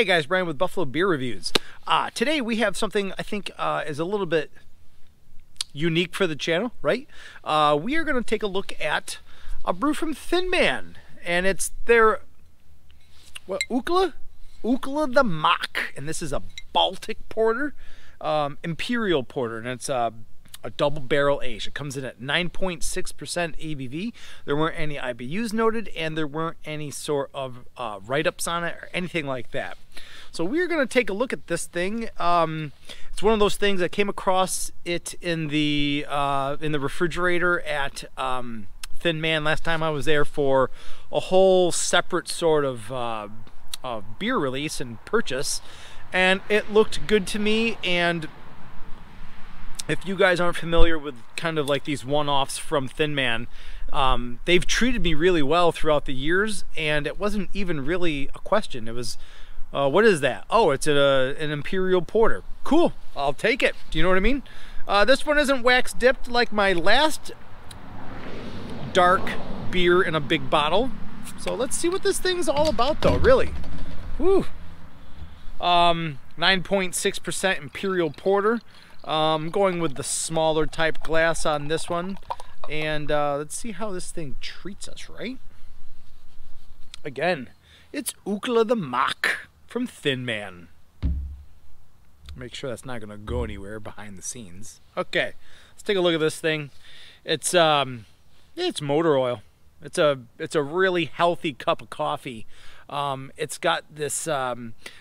Hey guys, Brian with Buffalo Beer Reviews. Today we have something I think is a little bit unique for the channel, right? We are going to take a look at a brew from Thin Man, and it's their OOKLA the MOK, and this is a Baltic porter, Imperial porter, and it's a double barrel age. It comes in at 9.6% ABV. There weren't any IBUs noted, and there weren't any sort of write-ups on it or anything like that. So we're going to take a look at this thing. It's one of those things I came across it in the refrigerator at Thin Man last time I was there for a whole separate sort of beer release and purchase, and it looked good to me. And if you guys aren't familiar with kind of like these one-offs from Thin Man, they've treated me really well throughout the years, and it wasn't even really a question. It was, what is that? Oh, it's an Imperial porter. Cool, I'll take it. Do you know what I mean? This one isn't wax dipped like my last dark beer in a big bottle. So let's see what this thing's all about though, really. Woo. 9.6% Imperial porter. I'm going with the smaller type glass on this one, and let's see how this thing treats us, right? Again, it's OOKLA the MOK from Thin Man. Make sure that's not going to go anywhere behind the scenes. Okay, let's take a look at this thing. It's motor oil. It's a really healthy cup of coffee. It's got this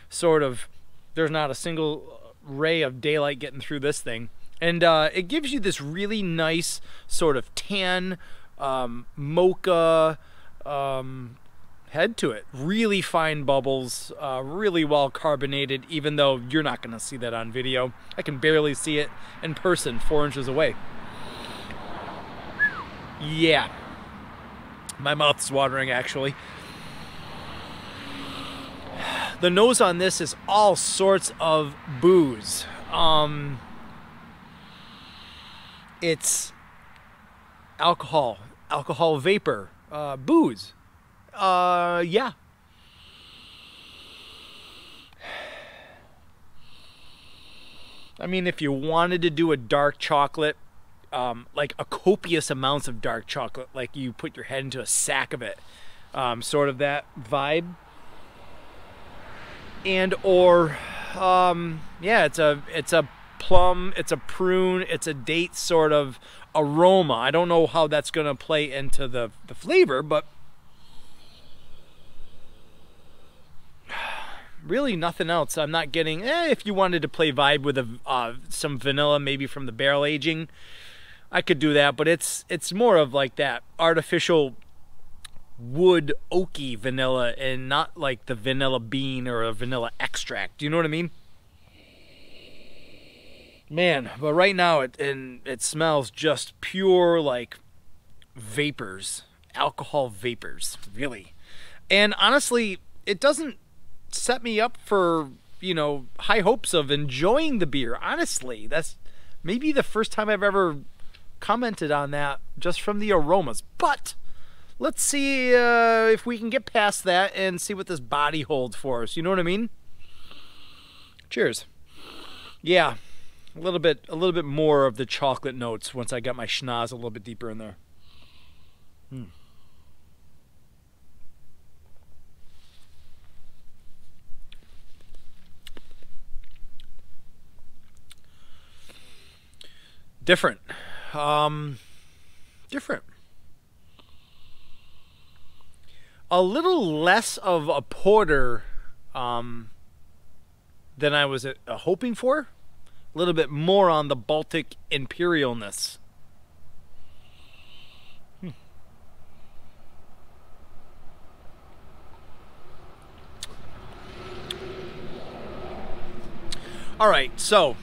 sort of, there's not a single ray of daylight getting through this thing, and it gives you this really nice sort of tan mocha head to it. Really fine bubbles, really well carbonated, even though you're not going to see that on video. I can barely see it in person 4 inches away. Yeah, my mouth's watering actually. The nose on this is all sorts of booze. It's alcohol vapor, booze. Yeah. I mean, if you wanted to do a dark chocolate, like a copious amounts of dark chocolate, like you put your head into a sack of it, sort of that vibe. And or yeah, it's a plum, it's a prune, it's a date sort of aroma. I don't know how that's gonna play into the flavor, but really nothing else. I'm not getting, if you wanted to play vibe with some vanilla maybe from the barrel aging, I could do that, but it's more of like that artificial wood oaky vanilla, and not like the vanilla bean or a vanilla extract. Do you know what I mean? Man, but right now it smells just pure like vapors, alcohol vapors, really. And honestly, it doesn't set me up for, you know, high hopes of enjoying the beer. Honestly, that's maybe the first time I've ever commented on that just from the aromas. But let's see if we can get past that and see what this body holds for us. You know what I mean? Cheers. Yeah, a little bit more of the chocolate notes once I got my schnoz a little bit deeper in there. Different. Different. A little less of a porter than I was hoping for. A little bit more on the Baltic Imperialness. All right, so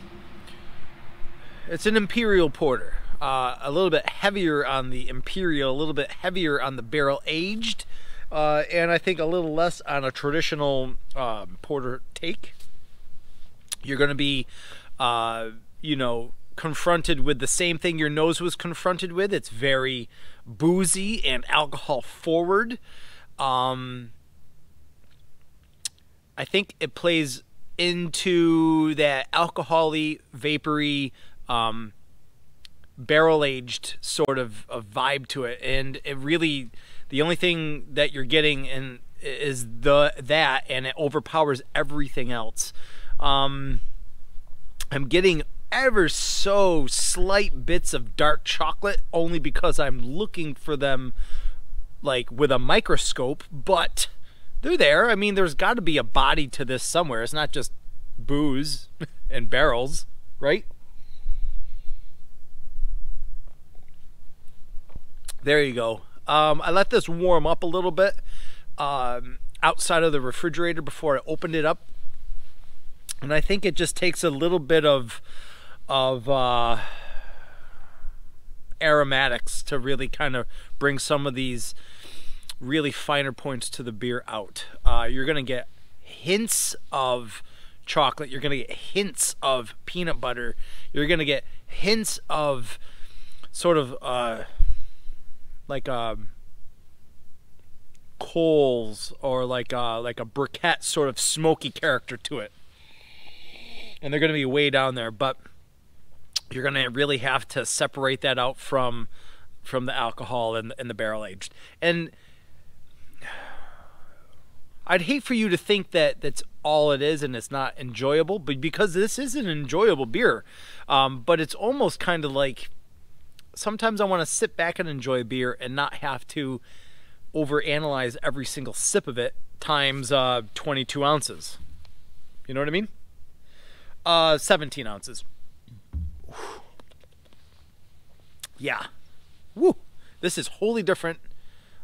it's an Imperial porter. A little bit heavier on the Imperial, a little bit heavier on the barrel aged. And I think a little less on a traditional porter take. You're going to be, you know, confronted with the same thing your nose was confronted with. It's very boozy and alcohol forward. I think it plays into that alcohol-y, vapory, barrel-aged sort of vibe to it. And it really, the only thing that you're getting is that, and it overpowers everything else. I'm getting ever so slight bits of dark chocolate only because I'm looking for them like with a microscope, but they're there. I mean, there's got to be a body to this somewhere. It's not just booze and barrels, right? There you go. I let this warm up a little bit outside of the refrigerator before I opened it up, and I think it just takes a little bit of aromatics to really kind of bring some of these really finer points to the beer out. You're gonna get hints of chocolate, you're gonna get hints of peanut butter, you're gonna get hints of sort of like coals, or like a briquette sort of smoky character to it, and they're gonna be way down there, but you're gonna really have to separate that out from the alcohol and the barrel aged. And I'd hate for you to think that that's all it is and it's not enjoyable, but because this is an enjoyable beer, but it's almost kind of like sometimes I want to sit back and enjoy a beer and not have to overanalyze every single sip of it times 22 ounces. You know what I mean? 17 ounces. Yeah. Woo. This is wholly different.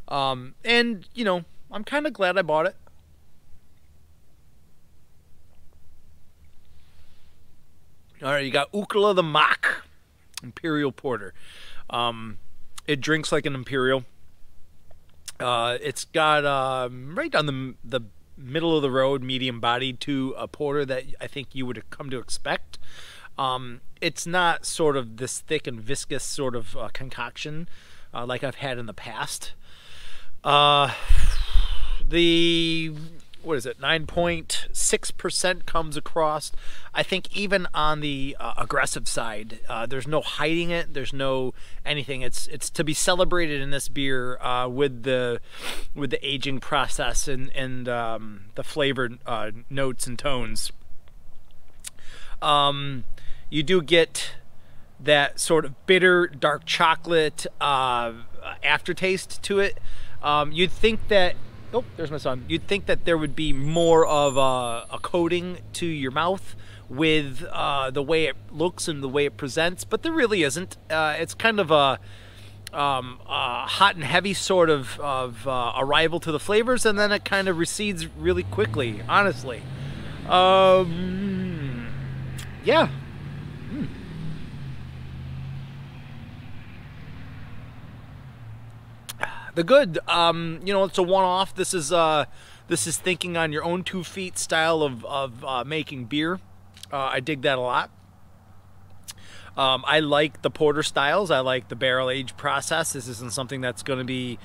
And, you know, I'm kind of glad I bought it. All right, you got OOKLA the MOK Imperial Porter. It drinks like an Imperial. It's got right down the middle of the road, medium bodied to a porter that I think you would come to expect. It's not sort of this thick and viscous sort of concoction like I've had in the past. What is it, 9.6% comes across. I think even on the aggressive side, there's no hiding it, there's no anything. It's to be celebrated in this beer with the aging process and the flavor notes and tones. You do get that sort of bitter dark chocolate aftertaste to it. You'd think that, oh, there's my son. You'd think that there would be more of a coating to your mouth with the way it looks and the way it presents, but there really isn't. It's kind of a hot and heavy sort of arrival to the flavors, and then it kind of recedes really quickly, honestly. Yeah. The good, you know, it's a one-off. This is thinking on your own 2 feet style of making beer. I dig that a lot. I like the porter styles. I like the barrel age process. This isn't something that's going to be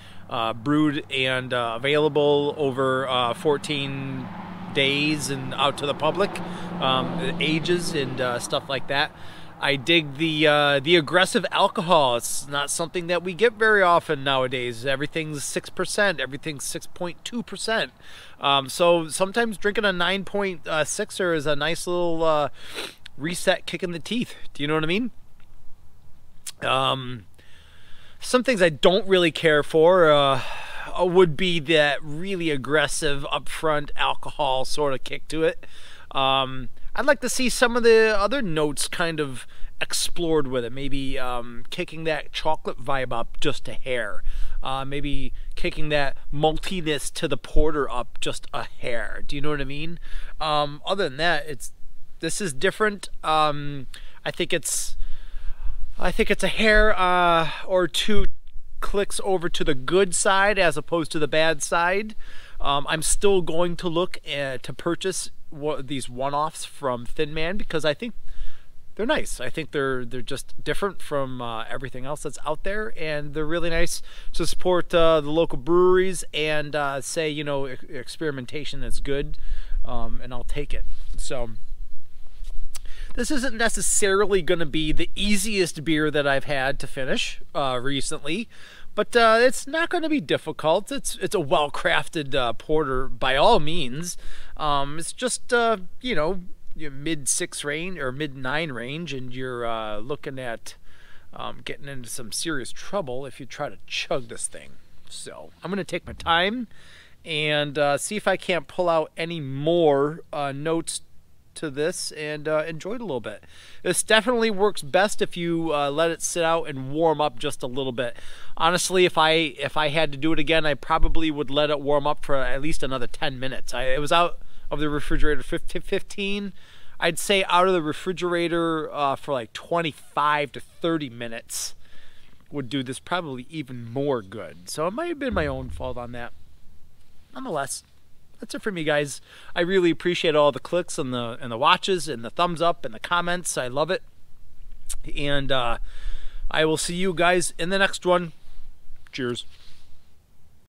brewed and available over 14 days and out to the public. Ages and stuff like that. I dig the aggressive alcohol. It's not something that we get very often nowadays. Everything's 6%. Everything's 6.2%. So sometimes drinking a 9.6er is a nice little reset kick in the teeth. Do you know what I mean? Some things I don't really care for would be that really aggressive upfront alcohol sort of kick to it. I'd like to see some of the other notes kind of explored with it. Maybe kicking that chocolate vibe up just a hair. Maybe kicking that maltiness to the porter up just a hair. Do you know what I mean? Other than that, this is different. I think it's a hair or two clicks over to the good side as opposed to the bad side. I'm still going to look to purchase these one-offs from Thin Man because I think they're nice. I think they're just different from everything else that's out there, and they're really nice to support the local breweries and say, you know, experimentation is good. and I'll take it. So this isn't necessarily going to be the easiest beer that I've had to finish recently, but it's not going to be difficult. It's a well-crafted porter by all means. It's just you know, your mid-6 range or mid-9 range, and you're looking at getting into some serious trouble if you try to chug this thing. So I'm going to take my time and see if I can't pull out any more notes to this and enjoy it a little bit. This definitely works best if you let it sit out and warm up just a little bit. Honestly, if I had to do it again, I probably would let it warm up for at least another 10 minutes. It was out of the refrigerator for 15. I'd say out of the refrigerator for like 25 to 30 minutes would do this probably even more good. So it might have been my own fault on that. Nonetheless, that's it for me, guys. I really appreciate all the clicks and the watches and the thumbs up and the comments. I love it. And I will see you guys in the next one. Cheers.